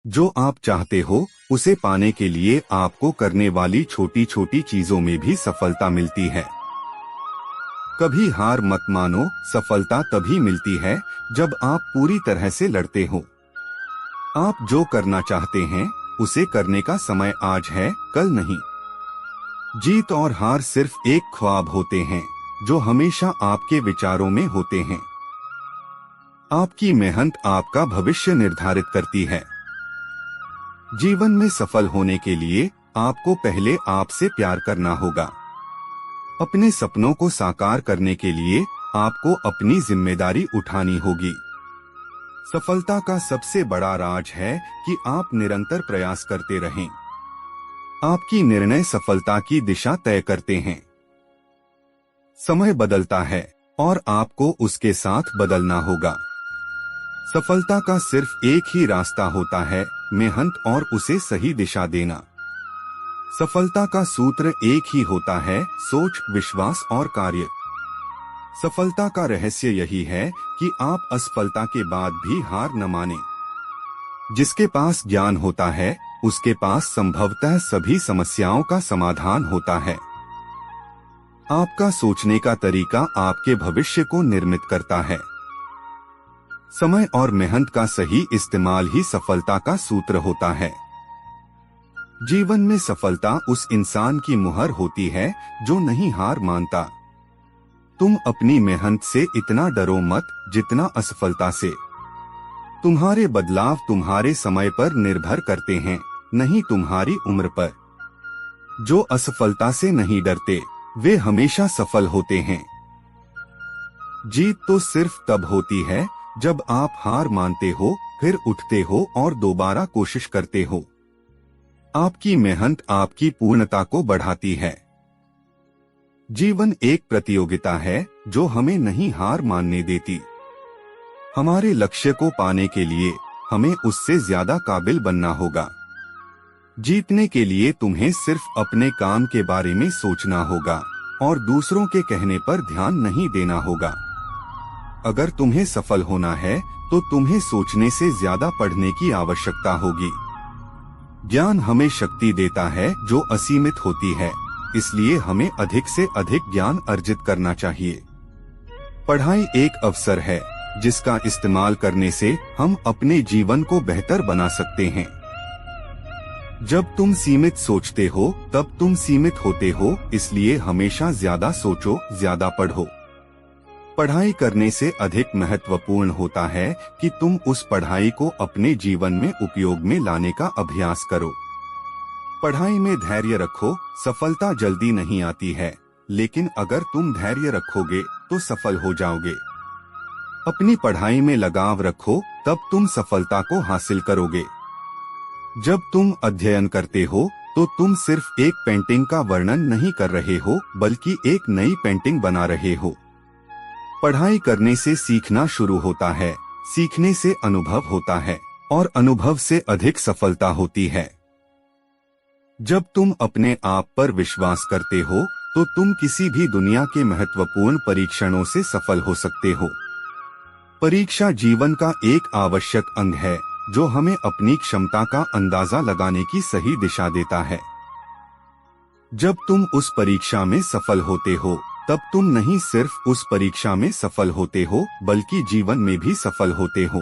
जो आप चाहते हो उसे पाने के लिए आपको करने वाली छोटी छोटी चीजों में भी सफलता मिलती है। कभी हार मत मानो, सफलता तभी मिलती है जब आप पूरी तरह से लड़ते हो। आप जो करना चाहते हैं उसे करने का समय आज है, कल नहीं। जीत और हार सिर्फ एक ख्वाब होते हैं जो हमेशा आपके विचारों में होते हैं। आपकी मेहनत आपका भविष्य निर्धारित करती है। जीवन में सफल होने के लिए आपको पहले आपसे प्यार करना होगा। अपने सपनों को साकार करने के लिए आपको अपनी जिम्मेदारी उठानी होगी। सफलता का सबसे बड़ा राज है कि आप निरंतर प्रयास करते रहें। आपकी निर्णय सफलता की दिशा तय करते हैं। समय बदलता है और आपको उसके साथ बदलना होगा। सफलता का सिर्फ एक ही रास्ता होता है, मेहनत और उसे सही दिशा देना। सफलता का सूत्र एक ही होता है, सोच, विश्वास और कार्य। सफलता का रहस्य यही है कि आप असफलता के बाद भी हार न माने। जिसके पास ज्ञान होता है उसके पास संभवतः सभी समस्याओं का समाधान होता है। आपका सोचने का तरीका आपके भविष्य को निर्मित करता है। समय और मेहनत का सही इस्तेमाल ही सफलता का सूत्र होता है। जीवन में सफलता उस इंसान की मुहर होती है जो नहीं हार मानता। तुम अपनी मेहनत से इतना डरो मत जितना असफलता से। तुम्हारे बदलाव तुम्हारे समय पर निर्भर करते हैं, नहीं तुम्हारी उम्र पर। जो असफलता से नहीं डरते वे हमेशा सफल होते हैं। जीत तो सिर्फ तब होती है जब आप हार मानते हो, फिर उठते हो और दोबारा कोशिश करते हो। आपकी मेहनत आपकी पूर्णता को बढ़ाती है। जीवन एक प्रतियोगिता है जो हमें नहीं हार मानने देती। हमारे लक्ष्य को पाने के लिए हमें उससे ज्यादा काबिल बनना होगा। जीतने के लिए तुम्हें सिर्फ अपने काम के बारे में सोचना होगा और दूसरों के कहने पर ध्यान नहीं देना होगा। अगर तुम्हें सफल होना है तो तुम्हें सोचने से ज्यादा पढ़ने की आवश्यकता होगी। ज्ञान हमें शक्ति देता है जो असीमित होती है, इसलिए हमें अधिक से अधिक ज्ञान अर्जित करना चाहिए। पढ़ाई एक अवसर है जिसका इस्तेमाल करने से हम अपने जीवन को बेहतर बना सकते हैं। जब तुम सीमित सोचते हो तब तुम सीमित होते हो, इसलिए हमेशा ज्यादा सोचो, ज्यादा पढ़ो। पढ़ाई करने से अधिक महत्वपूर्ण होता है कि तुम उस पढ़ाई को अपने जीवन में उपयोग में लाने का अभ्यास करो। पढ़ाई में धैर्य रखो। सफलता जल्दी नहीं आती है, लेकिन अगर तुम धैर्य रखोगे तो सफल हो जाओगे। अपनी पढ़ाई में लगाव रखो, तब तुम सफलता को हासिल करोगे। जब तुम अध्ययन करते हो तो तुम सिर्फ एक पेंटिंग का वर्णन नहीं कर रहे हो, बल्कि एक नई पेंटिंग बना रहे हो। पढ़ाई करने से सीखना शुरू होता है, सीखने से अनुभव होता है और अनुभव से अधिक सफलता होती है। जब तुम अपने आप पर विश्वास करते हो तो तुम किसी भी दुनिया के महत्वपूर्ण परीक्षणों से सफल हो सकते हो। परीक्षा जीवन का एक आवश्यक अंग है जो हमें अपनी क्षमता का अंदाजा लगाने की सही दिशा देता है। जब तुम उस परीक्षा में सफल होते हो तब तुम नहीं सिर्फ उस परीक्षा में सफल होते हो बल्कि जीवन में भी सफल होते हो।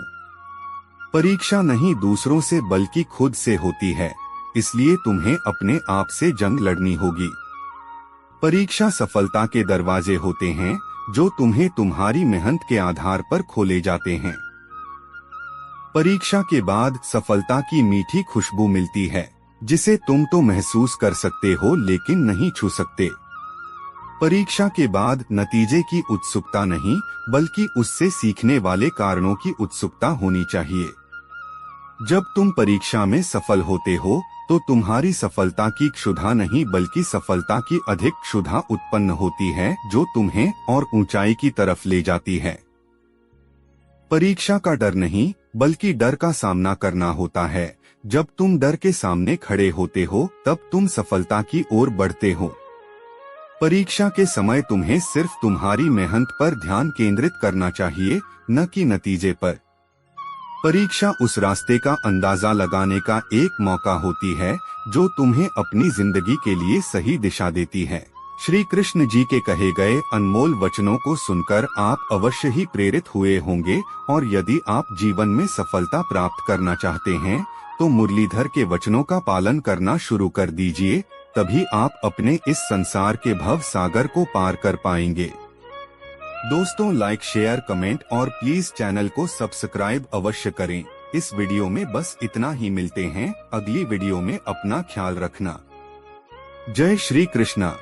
परीक्षा नहीं दूसरों से बल्कि खुद से होती है, इसलिए तुम्हें अपने आप से जंग लड़नी होगी। परीक्षा सफलता के दरवाजे होते हैं जो तुम्हें तुम्हारी मेहनत के आधार पर खोले जाते हैं। परीक्षा के बाद सफलता की मीठी खुशबू मिलती है जिसे तुम तो महसूस कर सकते हो लेकिन नहीं छू सकते। परीक्षा के बाद नतीजे की उत्सुकता नहीं बल्कि उससे सीखने वाले कारणों की उत्सुकता होनी चाहिए। जब तुम परीक्षा में सफल होते हो तो तुम्हारी सफलता की क्षुधा नहीं बल्कि सफलता की अधिक क्षुधा उत्पन्न होती है जो तुम्हें और ऊंचाई की तरफ ले जाती है। परीक्षा का डर नहीं बल्कि डर का सामना करना होता है। जब तुम डर के सामने खड़े होते हो तब तुम सफलता की ओर बढ़ते हो। परीक्षा के समय तुम्हें सिर्फ तुम्हारी मेहनत पर ध्यान केंद्रित करना चाहिए, न कि नतीजे पर। परीक्षा उस रास्ते का अंदाजा लगाने का एक मौका होती है जो तुम्हें अपनी जिंदगी के लिए सही दिशा देती है। श्री कृष्ण जी के कहे गए अनमोल वचनों को सुनकर आप अवश्य ही प्रेरित हुए होंगे और यदि आप जीवन में सफलता प्राप्त करना चाहते हैं तो मुरलीधर के वचनों का पालन करना शुरू कर दीजिए, तभी आप अपने इस संसार के भव सागर को पार कर पाएंगे। दोस्तों, लाइक, शेयर, कमेंट और प्लीज चैनल को सब्सक्राइब अवश्य करें। इस वीडियो में बस इतना ही। मिलते हैं अगली वीडियो में। अपना ख्याल रखना। जय श्री कृष्णा।